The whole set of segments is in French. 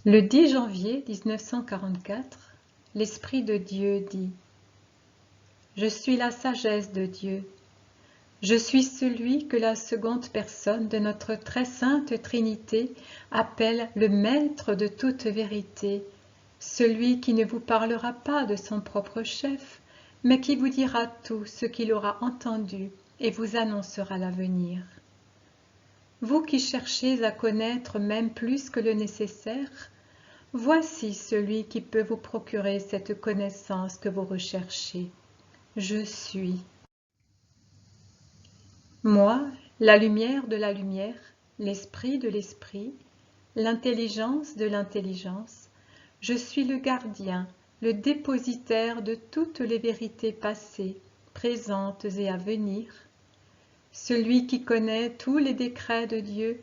Le 10 janvier 1944, l'Esprit de Dieu dit : Je suis la sagesse de Dieu. Je suis celui que la seconde personne de notre très sainte Trinité appelle le Maître de toute vérité, celui qui ne vous parlera pas de son propre chef, mais qui vous dira tout ce qu'il aura entendu et vous annoncera l'avenir. Vous qui cherchez à connaître même plus que le nécessaire, voici celui qui peut vous procurer cette connaissance que vous recherchez. Je suis. Moi, la lumière de la lumière, l'esprit de l'esprit, l'intelligence de l'intelligence, je suis le gardien, le dépositaire de toutes les vérités passées, présentes et à venir, celui qui connaît tous les décrets de Dieu,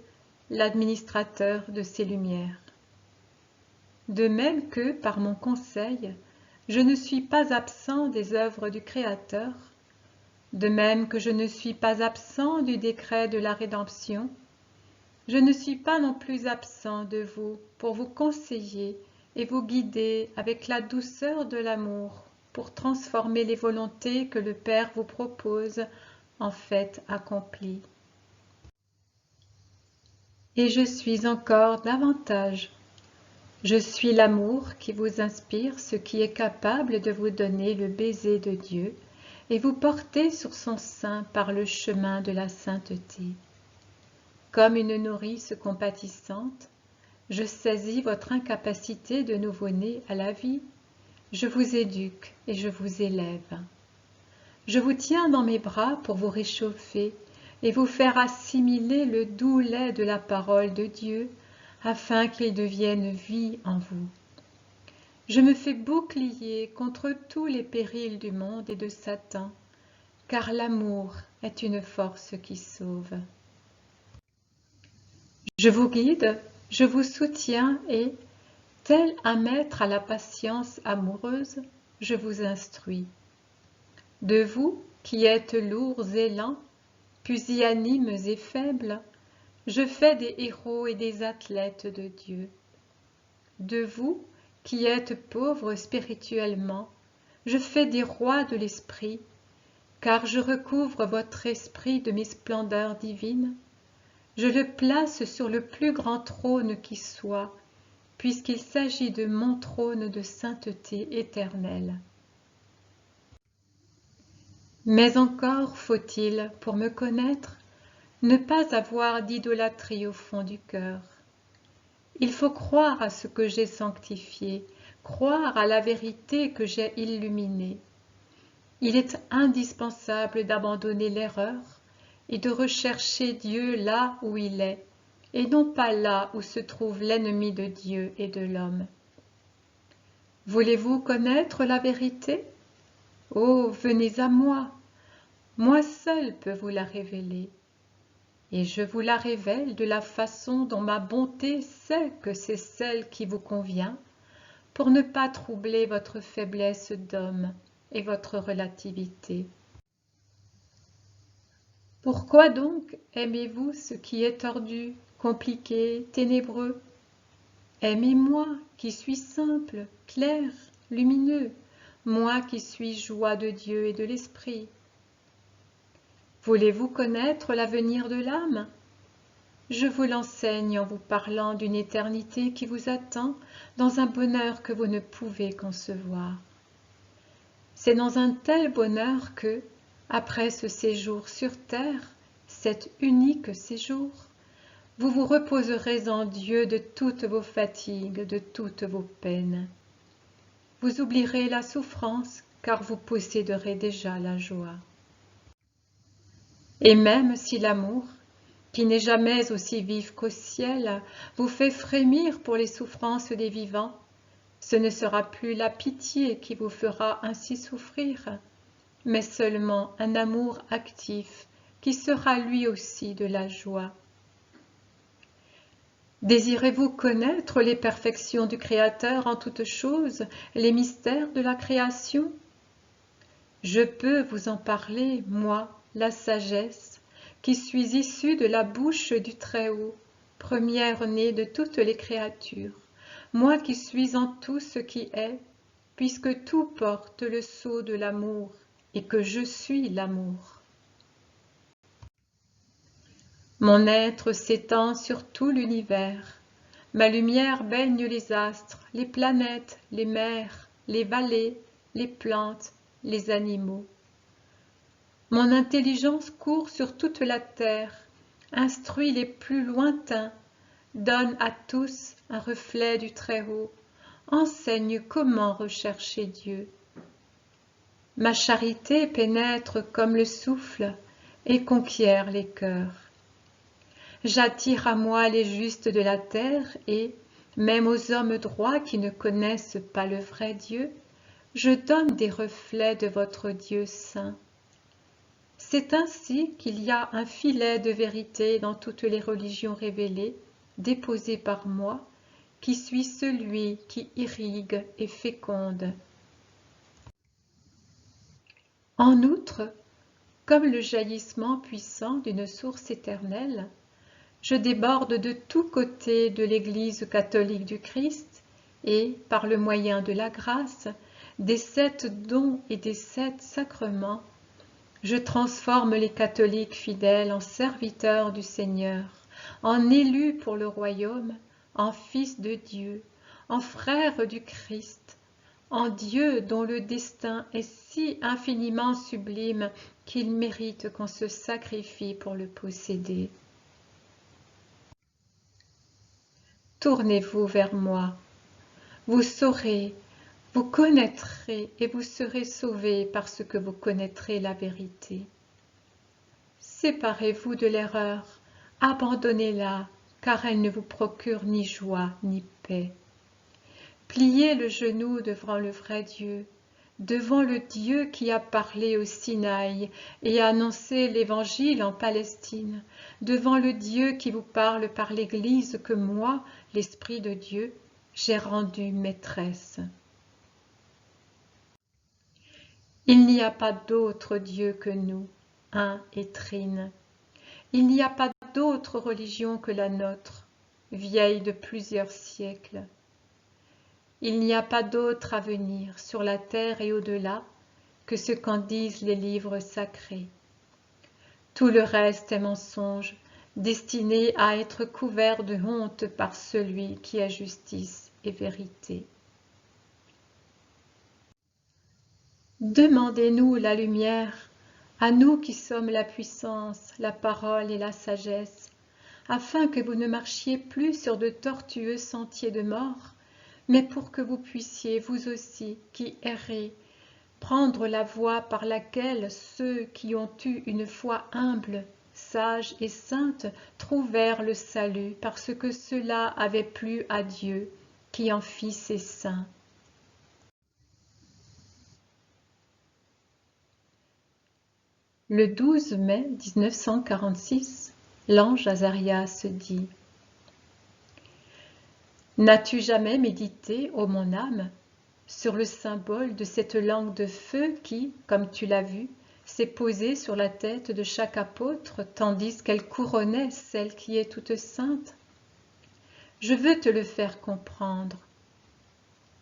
l'administrateur de ses lumières. De même que, par mon conseil, je ne suis pas absent des œuvres du Créateur, de même que je ne suis pas absent du décret de la rédemption, je ne suis pas non plus absent de vous pour vous conseiller et vous guider avec la douceur de l'amour pour transformer les volontés que le Père vous propose en fait accomplies. Et je suis encore davantage. Je suis l'amour qui vous inspire ce qui est capable de vous donner le baiser de Dieu et vous porter sur son sein par le chemin de la sainteté. Comme une nourrice compatissante, je saisis votre incapacité de nouveau-né à la vie, je vous éduque et je vous élève. Je vous tiens dans mes bras pour vous réchauffer et vous faire assimiler le doux lait de la parole de Dieu, afin qu'il devienne vie en vous. Je me fais bouclier contre tous les périls du monde et de Satan, car l'amour est une force qui sauve. Je vous guide, je vous soutiens et, tel un maître à la patience amoureuse, je vous instruis. De vous, qui êtes lourds et lents, pusillanimes et faibles, je fais des héros et des athlètes de Dieu. De vous, qui êtes pauvres spirituellement, je fais des rois de l'esprit, car je recouvre votre esprit de mes splendeurs divines. Je le place sur le plus grand trône qui soit, puisqu'il s'agit de mon trône de sainteté éternelle. Mais encore faut-il, pour me connaître, ne pas avoir d'idolâtrie au fond du cœur. Il faut croire à ce que j'ai sanctifié, croire à la vérité que j'ai illuminée. Il est indispensable d'abandonner l'erreur et de rechercher Dieu là où il est, et non pas là où se trouve l'ennemi de Dieu et de l'homme. Voulez-vous connaître la vérité? Oh, venez à moi. Moi seul peux vous la révéler. Et je vous la révèle de la façon dont ma bonté sait que c'est celle qui vous convient, pour ne pas troubler votre faiblesse d'homme et votre relativité. Pourquoi donc aimez-vous ce qui est tordu, compliqué, ténébreux? Aimez-moi qui suis simple, clair, lumineux, moi qui suis joie de Dieu et de l'Esprit. Voulez-vous connaître l'avenir de l'âme? Je vous l'enseigne en vous parlant d'une éternité qui vous attend dans un bonheur que vous ne pouvez concevoir. C'est dans un tel bonheur que, après ce séjour sur terre, cet unique séjour, vous vous reposerez en Dieu de toutes vos fatigues, de toutes vos peines. Vous oublierez la souffrance, car vous posséderez déjà la joie. Et même si l'amour, qui n'est jamais aussi vif qu'au ciel, vous fait frémir pour les souffrances des vivants, ce ne sera plus la pitié qui vous fera ainsi souffrir, mais seulement un amour actif qui sera lui aussi de la joie. Désirez-vous connaître les perfections du Créateur en toutes choses, les mystères de la création? Je peux vous en parler, moi, la sagesse, qui suis issue de la bouche du Très-Haut, première-née de toutes les créatures, moi qui suis en tout ce qui est, puisque tout porte le sceau de l'amour et que je suis l'amour. Mon être s'étend sur tout l'univers. Ma lumière baigne les astres, les planètes, les mers, les vallées, les plantes, les animaux. Mon intelligence court sur toute la terre, instruit les plus lointains, donne à tous un reflet du Très-Haut, enseigne comment rechercher Dieu. Ma charité pénètre comme le souffle et conquiert les cœurs. J'attire à moi les justes de la terre et, même aux hommes droits qui ne connaissent pas le vrai Dieu, je donne des reflets de votre Dieu saint. C'est ainsi qu'il y a un filet de vérité dans toutes les religions révélées, déposé par moi, qui suis celui qui irrigue et féconde. En outre, comme le jaillissement puissant d'une source éternelle, je déborde de tous côtés de l'Église catholique du Christ et, par le moyen de la grâce, des 7 dons et des 7 sacrements, je transforme les catholiques fidèles en serviteurs du Seigneur, en élus pour le royaume, en fils de Dieu, en frères du Christ, en Dieu dont le destin est si infiniment sublime qu'il mérite qu'on se sacrifie pour le posséder. Tournez-vous vers moi, vous saurez, vous connaîtrez et vous serez sauvés parce que vous connaîtrez la vérité. Séparez-vous de l'erreur, abandonnez-la, car elle ne vous procure ni joie ni paix. Pliez le genou devant le vrai Dieu, devant le Dieu qui a parlé au Sinaï et a annoncé l'Évangile en Palestine, devant le Dieu qui vous parle par l'Église que moi, l'Esprit de Dieu, j'ai rendue maîtresse. Il n'y a pas d'autre Dieu que nous, un et trine. Il n'y a pas d'autre religion que la nôtre, vieille de plusieurs siècles. Il n'y a pas d'autre avenir sur la terre et au-delà que ce qu'en disent les livres sacrés. Tout le reste est mensonge, destiné à être couvert de honte par celui qui est justice et vérité. Demandez-nous la lumière, à nous qui sommes la puissance, la parole et la sagesse, afin que vous ne marchiez plus sur de tortueux sentiers de mort, mais pour que vous puissiez, vous aussi, qui errez, prendre la voie par laquelle ceux qui ont eu une foi humble, sage et sainte trouvèrent le salut, parce que cela avait plu à Dieu, qui en fit ses saints. Le 12 mai 1946, l'ange Azarias dit « N'as-tu jamais médité, ô mon âme, sur le symbole de cette langue de feu qui, comme tu l'as vu, s'est posée sur la tête de chaque apôtre, tandis qu'elle couronnait celle qui est toute sainte? Je veux te le faire comprendre.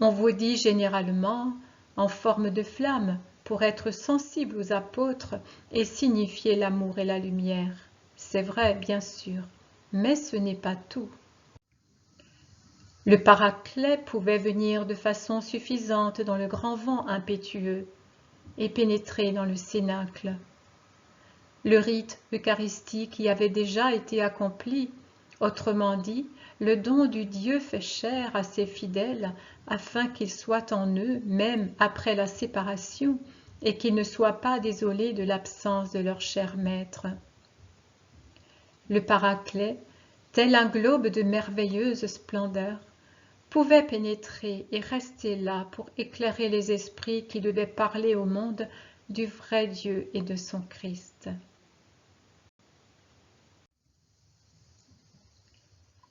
On vous dit généralement en forme de flamme pour être sensible aux apôtres et signifier l'amour et la lumière. C'est vrai, bien sûr, mais ce n'est pas tout. Le Paraclet pouvait venir de façon suffisante dans le grand vent impétueux et pénétrer dans le cénacle. Le rite eucharistique y avait déjà été accompli, autrement dit, le don du Dieu fait chair à ses fidèles afin qu'ils soient en eux même après la séparation et qu'ils ne soient pas désolés de l'absence de leur cher maître. Le Paraclet, tel un globe de merveilleuse splendeur, pouvait pénétrer et rester là pour éclairer les esprits qui devaient parler au monde du vrai Dieu et de son Christ.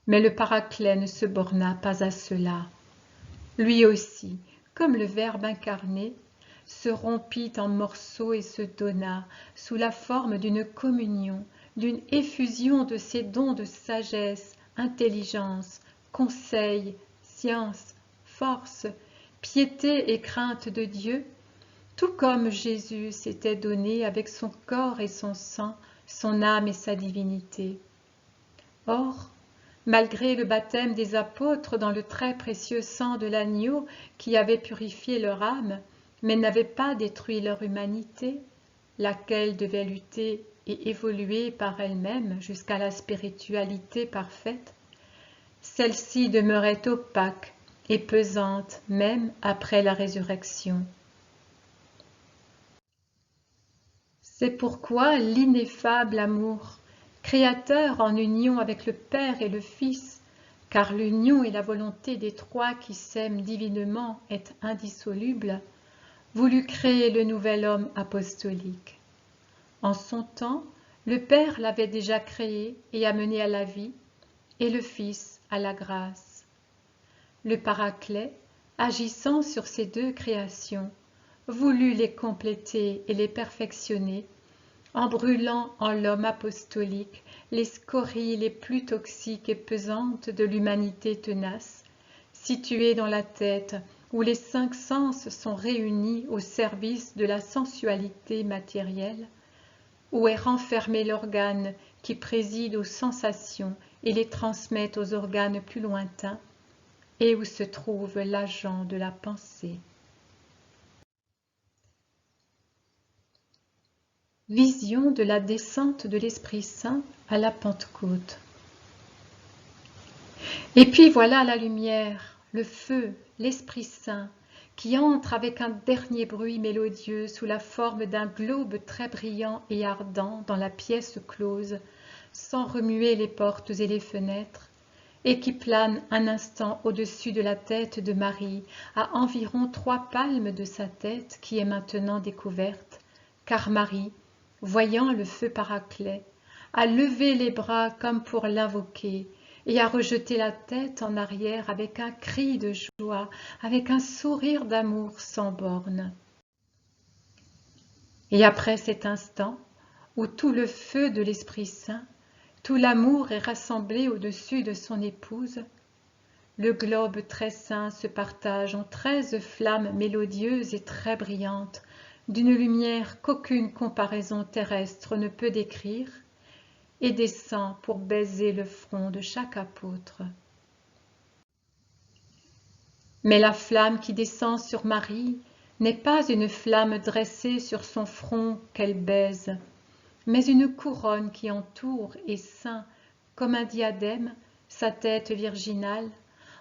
Mais le Paraclet ne se borna pas à cela. Lui aussi, comme le Verbe incarné, se rompit en morceaux et se donna sous la forme d'une communion, d'une effusion de ses dons de sagesse, intelligence, conseil, science, force, piété et crainte de Dieu, tout comme Jésus s'était donné avec son corps et son sang, son âme et sa divinité. Or, malgré le baptême des apôtres dans le très précieux sang de l'agneau qui avait purifié leur âme, mais n'avait pas détruit leur humanité, laquelle devait lutter et évoluer par elle-même jusqu'à la spiritualité parfaite, celle-ci demeurait opaque et pesante même après la résurrection. C'est pourquoi l'ineffable amour, créateur en union avec le Père et le Fils, car l'union et la volonté des trois qui s'aiment divinement est indissoluble, voulut créer le nouvel homme apostolique. En son temps, le Père l'avait déjà créé et amené à la vie, et le Fils à la grâce. Le Paraclet, agissant sur ces deux créations, voulut les compléter et les perfectionner, en brûlant en l'homme apostolique les scories les plus toxiques et pesantes de l'humanité tenace, située dans la tête où les 5 sens sont réunis au service de la sensualité matérielle, où est renfermé l'organe qui préside aux sensations et les transmet aux organes plus lointains, et où se trouve l'agent de la pensée. Vision de la descente de l'Esprit Saint à la Pentecôte. Et puis voilà la lumière, le feu, l'Esprit Saint, qui entre avec un dernier bruit mélodieux sous la forme d'un globe très brillant et ardent dans la pièce close, sans remuer les portes et les fenêtres, et qui plane un instant au-dessus de la tête de Marie, à environ 3 palmes de sa tête qui est maintenant découverte, car Marie, voyant le feu Paraclet, a levé les bras comme pour l'invoquer, et a rejeté la tête en arrière avec un cri de joie, avec un sourire d'amour sans bornes. Et après cet instant, où tout le feu de l'Esprit Saint, tout l'amour est rassemblé au-dessus de son épouse, le globe très saint se partage en 13 flammes mélodieuses et très brillantes, d'une lumière qu'aucune comparaison terrestre ne peut décrire, et descend pour baiser le front de chaque apôtre. Mais la flamme qui descend sur Marie n'est pas une flamme dressée sur son front qu'elle baise, mais une couronne qui entoure et ceint comme un diadème sa tête virginale,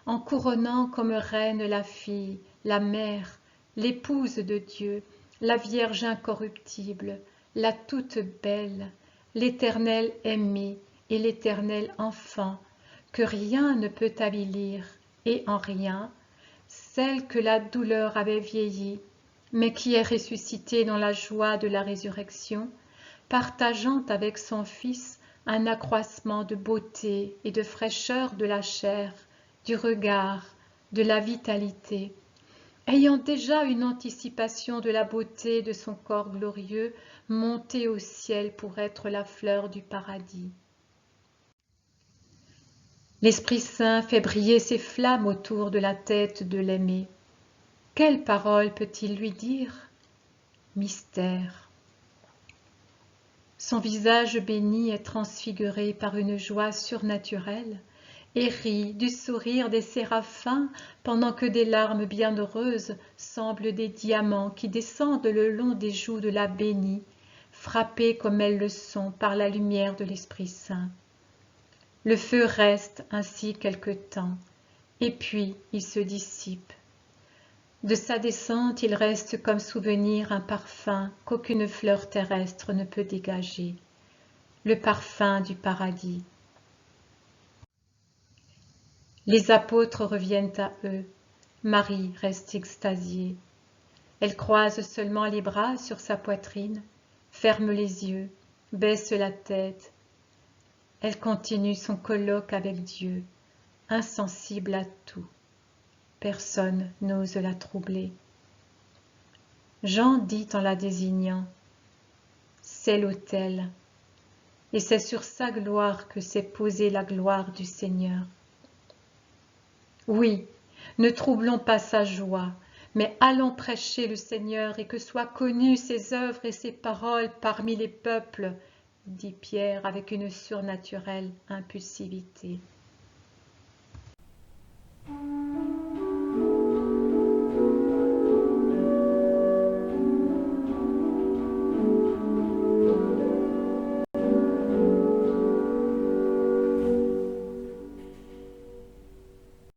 en couronnant comme reine la fille, la mère, l'épouse de Dieu, la Vierge incorruptible, la toute belle, l'éternel aimé et l'éternel enfant, que rien ne peut avilir, et en rien, celle que la douleur avait vieillie, mais qui est ressuscitée dans la joie de la résurrection, partageant avec son Fils un accroissement de beauté et de fraîcheur de la chair, du regard, de la vitalité, ayant déjà une anticipation de la beauté de son corps glorieux, monté au ciel pour être la fleur du paradis. L'Esprit Saint fait briller ses flammes autour de la tête de l'aimé. Quelle parole peut-il lui dire? Mystère. Son visage béni est transfiguré par une joie surnaturelle et rit du sourire des séraphins pendant que des larmes bienheureuses semblent des diamants qui descendent le long des joues de la bénie, frappées comme elles le sont par la lumière de l'Esprit Saint. Le feu reste ainsi quelque temps, et puis il se dissipe. De sa descente, il reste comme souvenir un parfum qu'aucune fleur terrestre ne peut dégager, le parfum du paradis. Les apôtres reviennent à eux, Marie reste extasiée. Elle croise seulement les bras sur sa poitrine, ferme les yeux, baisse la tête. Elle continue son colloque avec Dieu, insensible à tout. Personne n'ose la troubler. Jean dit en la désignant, « C'est l'autel, et c'est sur sa gloire que s'est posée la gloire du Seigneur. » Oui, Ne troublons pas sa joie, mais allons prêcher le Seigneur et que soient connues ses œuvres et ses paroles parmi les peuples, dit Pierre avec une surnaturelle impulsivité.